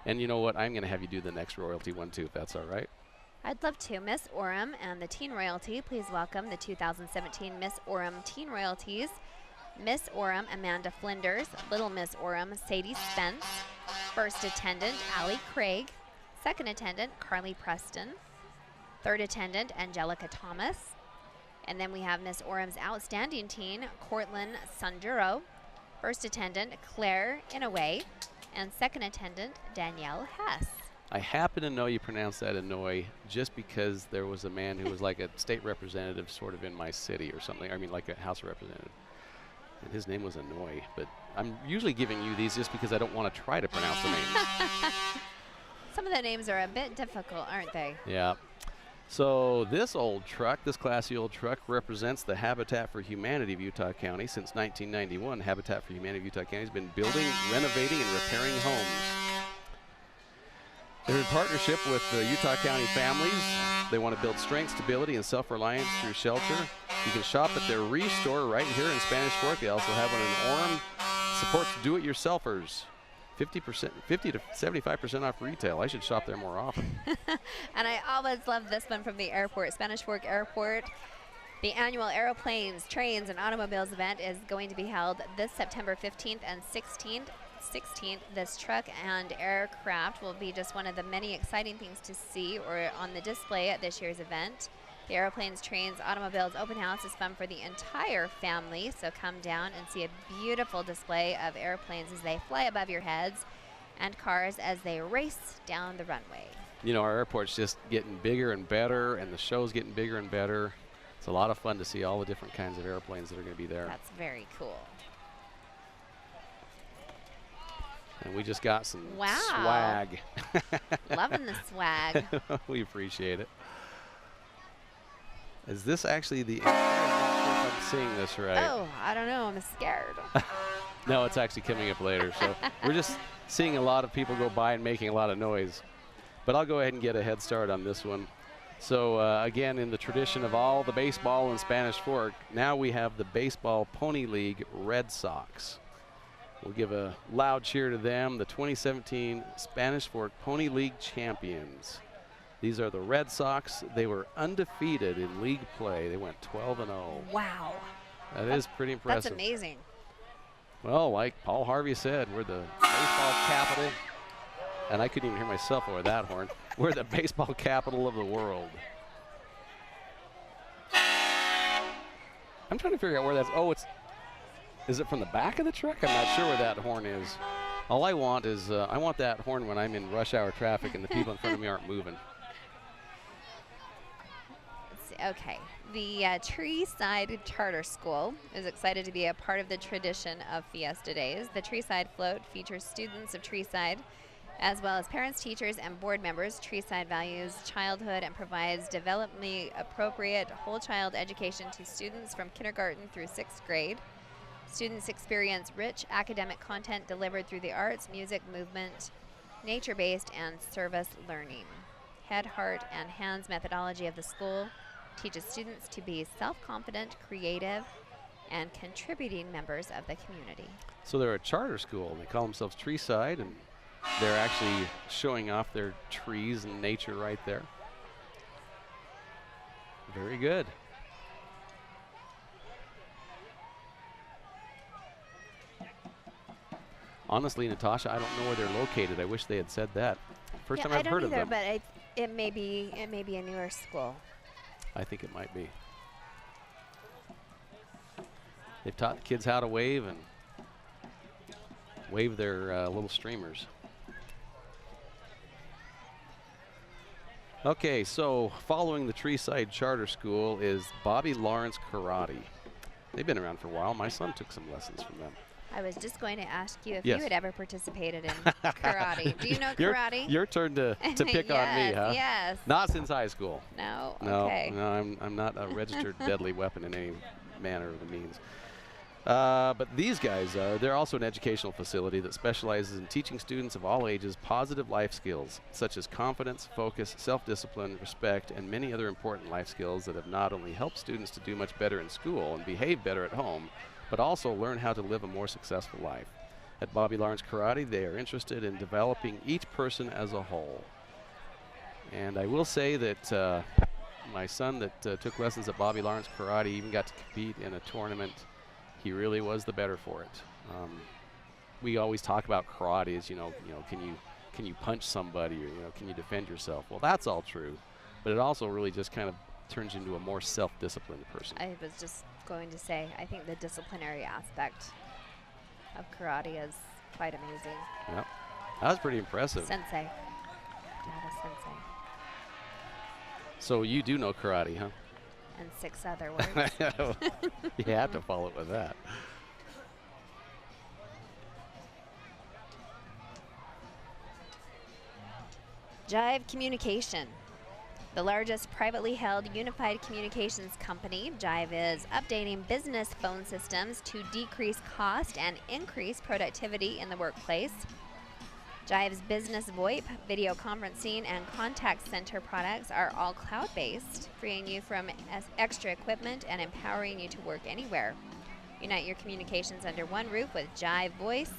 And you know what? I'm going to have you do the next royalty one, too, if that's all right. I'd love to. Miss Orem and the Teen Royalty, please welcome the 2017 Miss Orem Teen Royalties. Miss Orem, Amanda Flinders. Little Miss Orem, Sadie Spence. First attendant, Allie Craig. Second attendant, Carly Preston. Third attendant, Angelica Thomas. And then we have Miss Orem's outstanding teen, Cortland Sunduro. First attendant, Claire Inouye. And second attendant, Danielle Hess. I happen to know you pronounce that Inouye just because there was a man who was like a state representative sort of in my city or something. I mean, like a House representative. And his name was Inouye. But I'm usually giving you these just because I don't want to try to pronounce the names. Some of the names are a bit difficult, aren't they? Yeah. So this old truck, this classy old truck, represents the Habitat for Humanity of Utah County. Since 1991, Habitat for Humanity of Utah County has been building, renovating, and repairing homes. They're in partnership with the Utah County families. They want to build strength, stability, and self-reliance through shelter. You can shop at their Restore right here in Spanish Fork. They also have one in Orem. Supports do-it-yourselfers. 50 to 75% off retail. I should shop there more often. And I always love this one from the airport, Spanish Fork Airport. The annual Aeroplanes, Trains, and Automobiles event is going to be held this September 15th and 16th. This truck and aircraft will be just one of the many exciting things to see or on the display at this year's event. The Aeroplanes, Trains, Automobiles open house is fun for the entire family, so come down and see a beautiful display of airplanes as they fly above your heads and cars as they race down the runway. You know, our airport's just getting bigger and better, and the show's getting bigger and better. It's a lot of fun to see all the different kinds of airplanes that are going to be there. That's very cool. And we just got some wow. swag. Loving the swag. We appreciate it. Is this actually the? I'm not sure if I'm seeing this right. Oh, I don't know. I'm scared. No, it's actually coming up later. So we're just seeing a lot of people go by and making a lot of noise. But I'll go ahead and get a head start on this one. So again, in the tradition of all the baseball in Spanish Fork, now we have the Baseball Pony League Red Sox. We'll give a loud cheer to them, the 2017 Spanish Fork Pony League champions. These are the Red Sox. They were undefeated in league play. They went 12-0. Wow. That is pretty impressive. That's amazing. Well, like Paul Harvey said, we're the baseball capital. And I couldn't even hear myself over that horn. We're the baseball capital of the world. I'm trying to figure out where that's. Oh, is it from the back of the truck? I'm not sure where that horn is. All I want is I want that horn when I'm in rush hour traffic and the people in front of me aren't moving. Okay, the Treeside Charter School is excited to be a part of the tradition of Fiesta Days. The Treeside Float features students of Treeside, as well as parents, teachers, and board members. Treeside values childhood and provides developmentally appropriate whole child education to students from kindergarten through 6th grade. Students experience rich academic content delivered through the arts, music, movement, nature-based, and service learning. Head, heart, and hands methodology of the school teaches students to be self-confident, creative, and contributing members of the community. So they're a charter school. They call themselves Treeside, and they're actually showing off their trees and nature right there. Very good. Honestly, Natasha, I don't know where they're located. I wish they had said that. First time I've heard of them. But it may be a newer school. I think it might be. They've taught the kids how to wave and wave their little streamers. Okay, so following the Treeside Charter School is Bobby Lawrence Karate. They've been around for a while. My son took some lessons from them. I was just going to ask you if Yes. you had ever participated in karate. Do you know karate? Your turn to pick on me, huh? Yes. Not since high school. No? No, Okay. no, I'm not a registered deadly weapon in any manner of the means. But these guys they're also an educational facility that specializes in teaching students of all ages positive life skills, such as confidence, focus, self-discipline, respect, and many other important life skills that have not only helped students to do much better in school and behave better at home, but also learn how to live a more successful life. At Bobby Lawrence Karate, they are interested in developing each person as a whole. And I will say that my son that took lessons at Bobby Lawrence Karate even got to compete in a tournament. He really was the better for it. We always talk about karate as, can you punch somebody, or can you defend yourself? Well, that's all true, but it also really just kind of turns you into a more self-disciplined person. I was just going to say, I think the disciplinary aspect of karate is quite amazing. Yep, that was pretty impressive. Sensei. Dada sensei. So you do know karate, huh? And 6 other words. You have to follow it with that. Jive Communication. The largest privately held unified communications company, Jive is updating business phone systems to decrease cost and increase productivity in the workplace. Jive's business VoIP, video conferencing, and contact center products are all cloud-based, freeing you from extra equipment and empowering you to work anywhere. Unite your communications under one roof with Jive Voice,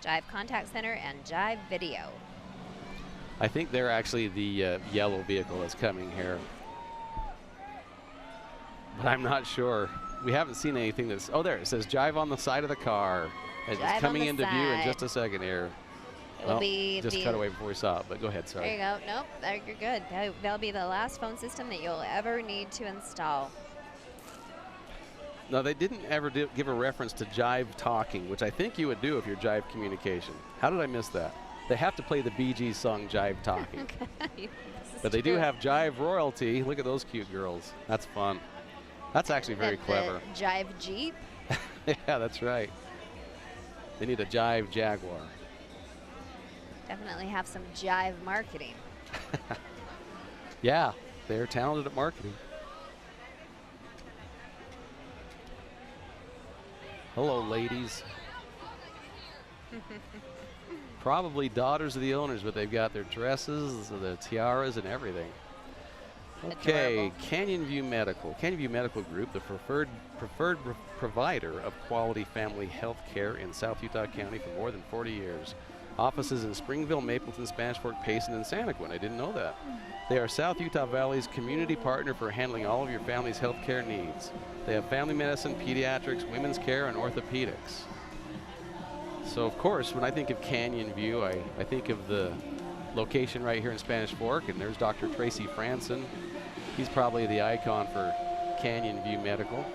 Jive Contact Center, and Jive Video. I think they're actually the yellow vehicle that's coming here. But I'm not sure. We haven't seen anything that's... Oh, there. It says Jive on the side of the car. It's coming into view in just a second here. It will be just cut away before we saw it, but go ahead, sorry. There you go. Nope, you're good. That'll be the last phone system that you'll ever need to install. No, they didn't ever give a reference to Jive Talking, which I think you would do if you're Jive Communication. How did I miss that? They have to play the Bee Gees song Jive Talking. But they do have Jive Royalty. Look at those cute girls. That's fun. That's actually very clever. Jive Jeep? Yeah, that's right. They need a Jive Jaguar. Definitely have some Jive marketing. Yeah, they're talented at marketing. Hello, ladies. Probably daughters of the owners, but they've got their dresses, the tiaras, and everything. Okay, Adorable. Canyon View Medical. Canyon View Medical Group, the preferred provider of quality family health care in South Utah County for more than 40 years. Offices in Springville, Mapleton, Spanish Fork, Payson, and Santaquin. I didn't know that. They are South Utah Valley's community partner for handling all of your family's health care needs. They have family medicine, pediatrics, women's care, and orthopedics. So, of course, when I think of Canyon View, I think of the location right here in Spanish Fork, and there's Dr. Tracy Franson. He's probably the icon for Canyon View Medical.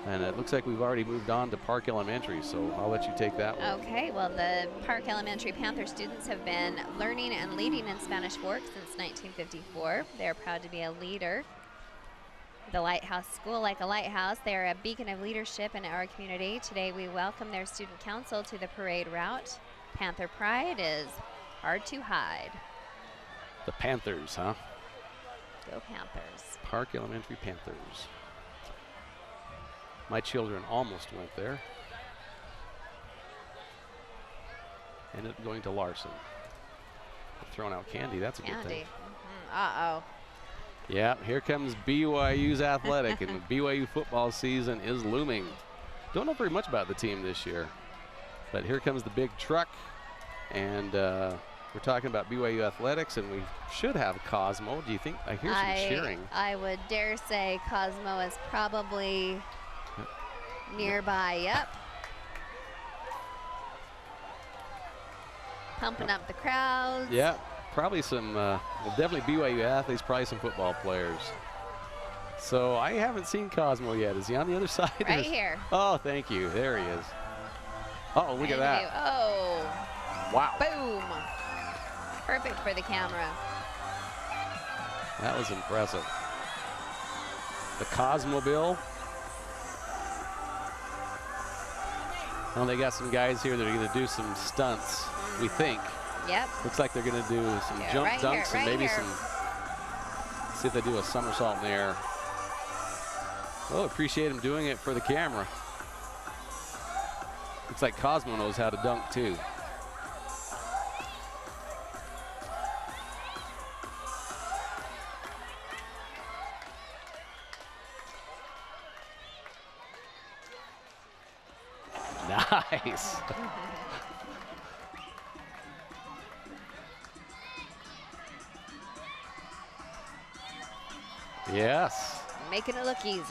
And it looks like we've already moved on to Park Elementary, so I'll let you take that one. Okay, well, the Park Elementary Panther students have been learning and leading in Spanish Fork since 1954. They're proud to be a leader. The Lighthouse School, like a lighthouse, they are a beacon of leadership in our community. Today, we welcome their student council to the parade route. Panther pride is hard to hide. The Panthers, huh? Go Panthers. Park Elementary Panthers. My children almost went there. Ended up going to Larson. Throwing out candy, that's a good thing. Uh-oh. Yeah, here comes BYU's athletic, and the BYU football season is looming. Don't know very much about the team this year, but here comes the big truck, and we're talking about BYU athletics, and we should have Cosmo. Do you think? I hear some cheering. I would dare say Cosmo is probably nearby. Yep. Pumping up the crowds. Yeah. Probably some, well, definitely BYU athletes, probably some football players. So I haven't seen Cosmo yet. Is he on the other side? Right here. Oh, thank you. There he is. Uh-oh, look at that. Oh. Wow. Boom. Perfect for the camera. That was impressive. The Cosmobile. Well, they got some guys here that are going to do some stunts, we think. Yep. Looks like they're going to do some jump dunks and maybe some, see if they do a somersault in the air. Oh, appreciate him doing it for the camera. Looks like Cosmo knows how to dunk too. Nice. Yes. Making it look easy.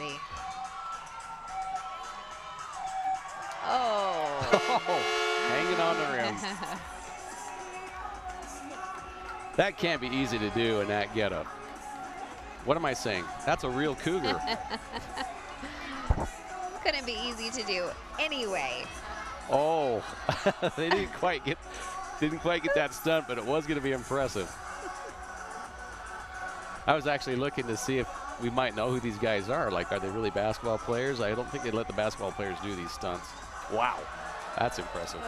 Oh. Hanging on the rim. That can't be easy to do in that getup. What am I saying? That's a real cougar. Couldn't be easy to do anyway. Oh, they didn't quite get that stunt, but it was going to be impressive. I was actually looking to see if we might know who these guys are. Like, are they really basketball players? I don't think they'd let the basketball players do these stunts. Wow, that's impressive.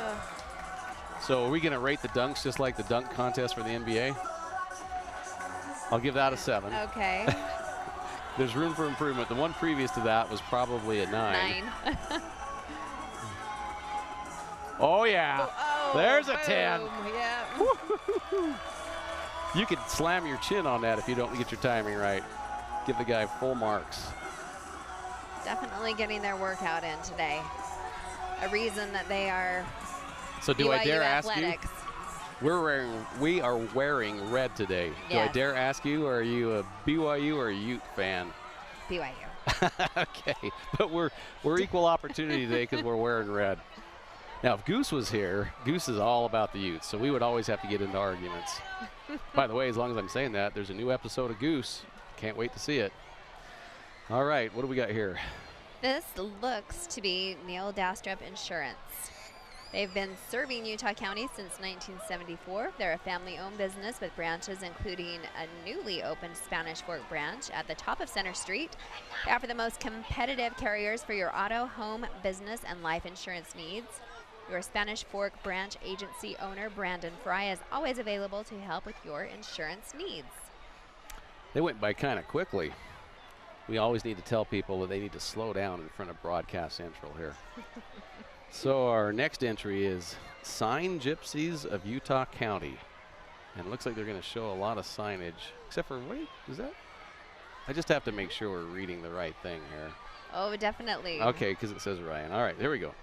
So are we going to rate the dunks just like the dunk contest for the NBA? I'll give that a 7. Okay. There's room for improvement. The one previous to that was probably a 9. 9. Oh, yeah. Oh, there's a boom. 10. Yeah. You could slam your chin on that if you don't get your timing right. Give the guy full marks. Definitely getting their workout in today. A reason that they are So do BYU I dare athletics. ask you? We are wearing red today. Yes. Do I dare ask you, are you a BYU or a Ute fan? BYU. Okay, but we're equal opportunity today because we're wearing red. Now, if Goose was here, Goose is all about the Utes, so we would always have to get into arguments. By the way, as long as I'm saying that, there's a new episode of Goose. Can't wait to see it. All right, what do we got here? This looks to be Neil Dastrup Insurance. They've been serving Utah County since 1974. They're a family-owned business with branches including a newly opened Spanish Fork branch at the top of Center Street. They offer the most competitive carriers for your auto, home, business, and life insurance needs. Your Spanish Fork branch agency owner, Brandon Fry, is always available to help with your insurance needs. They went by kind of quickly. We always need to tell people that they need to slow down in front of Broadcast Central here. So our next entry is Sign Gypsies of Utah County. And it looks like they're going to show a lot of signage, except for, wait, is that? I just have to make sure we're reading the right thing here. Oh, definitely. Okay, because it says Ryan. All right, there we go.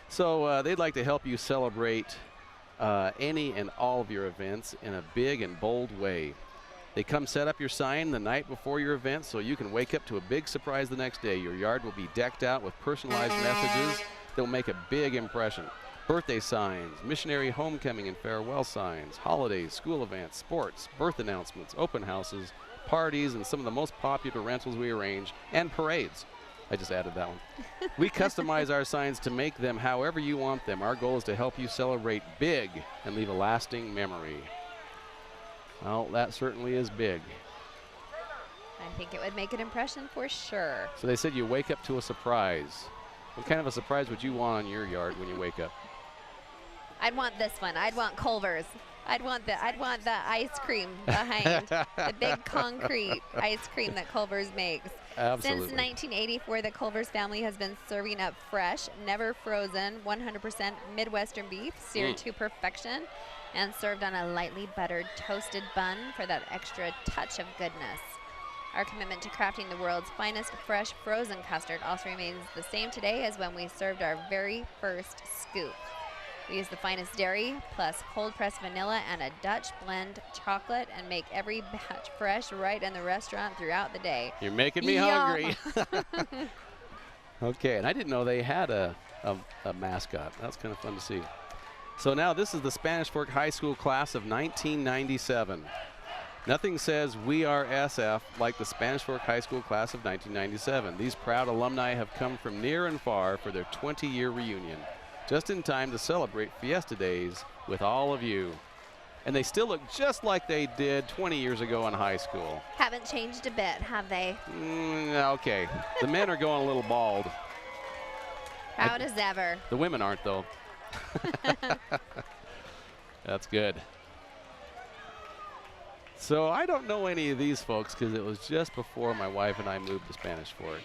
So they'd like to help you celebrate any and all of your events in a big and bold way. They come set up your sign the night before your event so you can wake up to a big surprise the next day. Your yard will be decked out with personalized messages that will make a big impression. Birthday signs, missionary homecoming and farewell signs, holidays, school events, sports, birth announcements, open houses, parties, and some of the most popular rentals we arrange, and parades. I just added that one. We customize our signs to make them however you want them. Our goal is to help you celebrate big and leave a lasting memory. Well, that certainly is big. I think it would make an impression for sure. So they said you wake up to a surprise. What kind of a surprise would you want on your yard when you wake up? I'd want this one. I'd want Culver's. I'd want the ice cream behind the big concrete ice cream that Culver's makes. Absolutely. Since 1984, the Culver's family has been serving up fresh, never frozen, 100% Midwestern beef, seared to perfection, and served on a lightly buttered toasted bun for that extra touch of goodness. Our commitment to crafting the world's finest fresh frozen custard also remains the same today as when we served our very first scoop. We use the finest dairy, plus cold-pressed vanilla and a Dutch blend chocolate, and make every batch fresh right in the restaurant throughout the day. You're making me hungry. Okay, and I didn't know they had a mascot. That's kind of fun to see. So now this is the Spanish Fork High School class of 1997. Nothing says we are SF like the Spanish Fork High School class of 1997. These proud alumni have come from near and far for their 20-year reunion, just in time to celebrate Fiesta Days with all of you. And they still look just like they did 20 years ago in high school. Haven't changed a bit, have they? Okay. The men are going a little bald. Proud as ever. The women aren't, though. That's good. So I don't know any of these folks because it was just before my wife and I moved to Spanish Fork.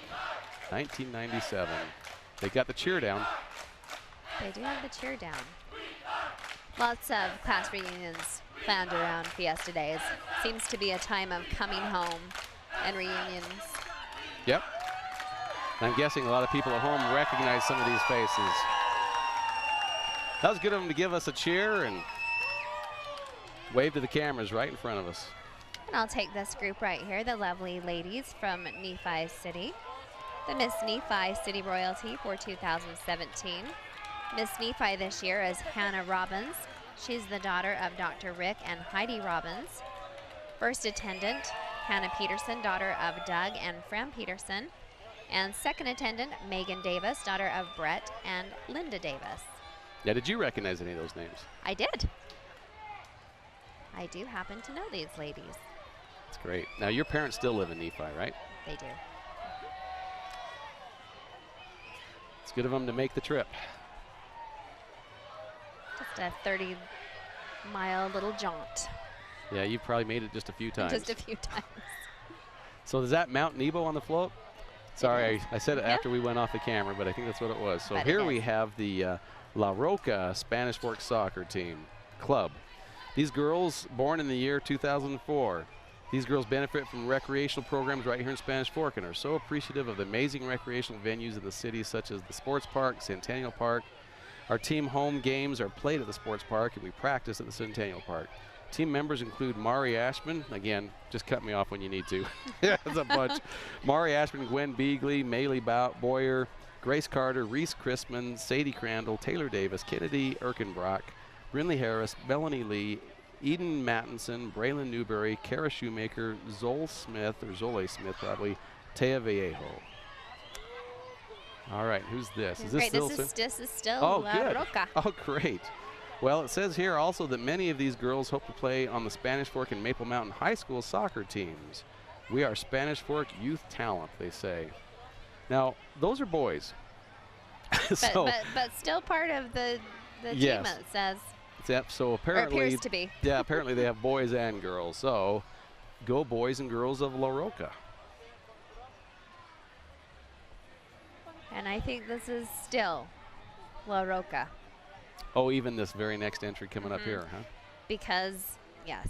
1997. They got the cheer down. They do have the cheer down. Lots of class reunions planned around Fiesta Days. Seems to be a time of coming home and reunions. Yep. I'm guessing a lot of people at home recognize some of these faces. That was good of them to give us a cheer and wave to the cameras right in front of us. And I'll take this group right here, the lovely ladies from Nephi City. The Miss Nephi City Royalty for 2017. Miss Nephi this year is Hannah Robbins. She's the daughter of Dr. Rick and Heidi Robbins. First attendant, Hannah Peterson, daughter of Doug and Fran Peterson. And second attendant, Megan Davis, daughter of Brett and Linda Davis. Now, did you recognize any of those names? I did. I do happen to know these ladies. That's great. Now, your parents still live in Nephi, right? They do. It's good of them to make the trip. Just a 30-mile little jaunt. Yeah, you've probably made it just a few times. Just a few times. So is that Mount Nebo on the float? Sorry, I said it after we went off the camera, but I think that's what it was. So But here we have the La Roca Spanish Fork soccer team club. These girls, born in the year 2004, these girls benefit from recreational programs right here in Spanish Fork and are so appreciative of the amazing recreational venues in the city, such as the Sports Park, Centennial Park. Our team home games are played at the Sports Park, and we practice at the Centennial Park. Team members include Mari Ashman. Again, just cut me off when you need to. That's a bunch. Mari Ashman, Gwen Beagley, Maylee Boyer, Grace Carter, Reese Chrisman, Sadie Crandall, Taylor Davis, Kennedy Erkenbrock, Brinley Harris, Melanie Lee, Eden Mattinson, Braylon Newberry, Kara Shoemaker, Zole Smith probably, Taya Vallejo. All right, who's this? Is this Great. still? This is still Oh, La good. Roca. Oh, great. Well, it says here also that many of these girls hope to play on the Spanish Fork and Maple Mountain High School soccer teams. We are Spanish Fork youth talent, they say. Now, those are boys. But still part of the Yes. team, it says. Yep, so Or apparently, appears to be. yeah, apparently they have boys and girls. So, go boys and girls of La Roca. And I think this is still La Roca. Oh, even this very next entry coming up here, huh? Because, yes,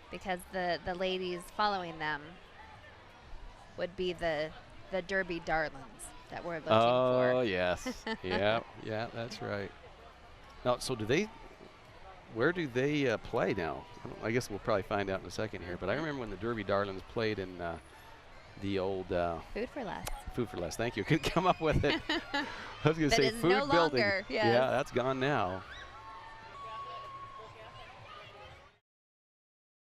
because the ladies following them would be the Derby Darlings that we're looking for. Oh, yes. yeah, that's right. Now, so where do they play now? I guess we'll probably find out in a second here, but I remember when the Derby Darlings played in the old Food for Less. Food for Less. Thank you. Could come up with it. I was going to That say is food no building. longer, yes. Yeah, that's gone now.